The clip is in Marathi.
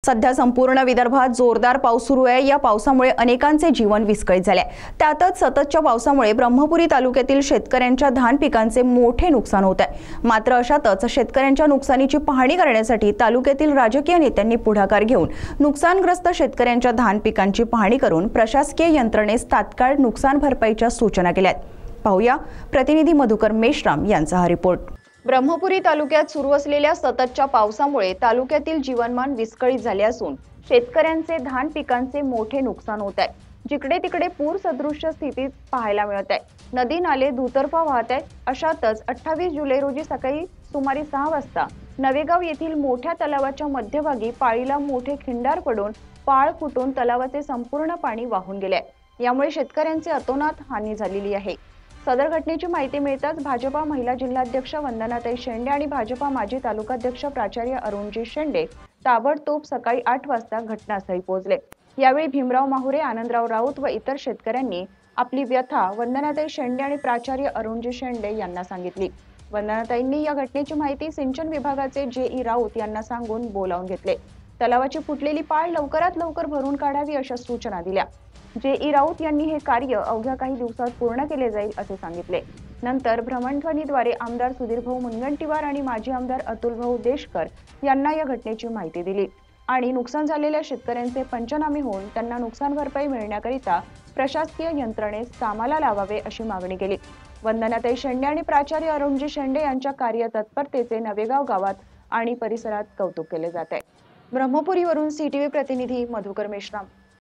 सध्या संपूर्ण विदर्भात जोरदार पाऊस सुरू आहे। या पावसामुळे अनेकांचे जीवन विस्कळीत झाले। त्यातच सततच्या पावसामुळे ब्रह्मपुरी तालुक्यातील शेतकऱ्यांच्या धान पिकांचे मोठे नुकसान होत आहे। मात्र अशातच शेतकऱ्यांच्या नुकसानीची पाहणी करण्यासाठी तालुक्यातील राजकीय नेत्यांनी पुढाकार घेऊन नुकसानग्रस्त शेतकऱ्यांच्या धान पिकांची पाहणी करून प्रशासकीय यंत्रणेस तात्काळ नुकसान भरपाईच्या सूचना केल्या आहेत। पाहूया प्रतिनिधी मधुकर मेश्राम यांचा हा रिपोर्ट। ब्रह्मपुरी तालुक्यात सुरू असलेल्या सततच्या पावसामुळे तालुक्यातील जीवनमान विस्कळीत झाले असून शेतकऱ्यांचे धान पिकांचे मोठे नुकसान होत आहे। जिकडे तिकडे पूर सदृश्य स्थितीत पाहायला मिळत आहे। नदी नाले दुतर्फा वाहत आहेत। अशातच 28 जुलै रोजी सकाळी सुमारे 6 वाजता नवेगाव येथील मोठ्या तलावाच्या मध्यभागी पाळीला मोठे खिंडार पडून पाळ फुटून तलावाचे संपूर्ण पाणी वाहून गेले। यामुळे शेतकऱ्यांचे अतोनात हानी झालेली आहे। सदर घटनेची माहिती मिळताच भाजपा महिला जिल्हाध्यक्ष वंदनाताई शेंडे आणि भाजपा माजी तालुकाध्यक्ष प्राचार्य अरुणजी शेंडे ताबडतोब सकाळी 8 वाजता घटनास्थळी पोहोचले। यावेळी भीमराव माहुरे, आनंदराव राऊत व इतर शेतकऱ्यांनी आपली व्यथा वंदनाताई शेंडे आणि प्राचार्य अरुणजी शेंडे यांना सांगितली। वंदनाताईंनी या घटनेची माहिती सिंचन विभागाचे जे.ई. राऊत यांना सांगून बोलावून घेतले। तलावाची फुटलेली पाळ लवकरात लवकर भरून काढावी अशा सूचना दिल्या। जे.ई. राऊत यांनी हे कार्य अवघ्या काही दिवसात पूर्ण केले जाईल असे सांगितले। नंतर भ्रमणध्वनीद्वारे आमदार सुधीरभाऊ मुनगंटीवार आणि माजी आमदार अतुलभाऊ देशकर यांना या घटनेची माहिती दिली आणि नुकसान झालेल्या शेतकऱ्यांचे पंचनामे होऊन त्यांना नुकसान भरपाई मिळण्याकरिता प्रशासकीय यंत्रणेस कामाला लावावे अशी मागणी केली। वंदनाताई शेंडे आणि प्राचार्य अरुणजी शेंडे यांच्या कार्यतत्परतेचे नवेगाव गावात आणि परिसरात कौतुक केले जात आहे। ब्रह्मपुरीवरून CTV प्रतिनिधी मधुकर मेश्राम।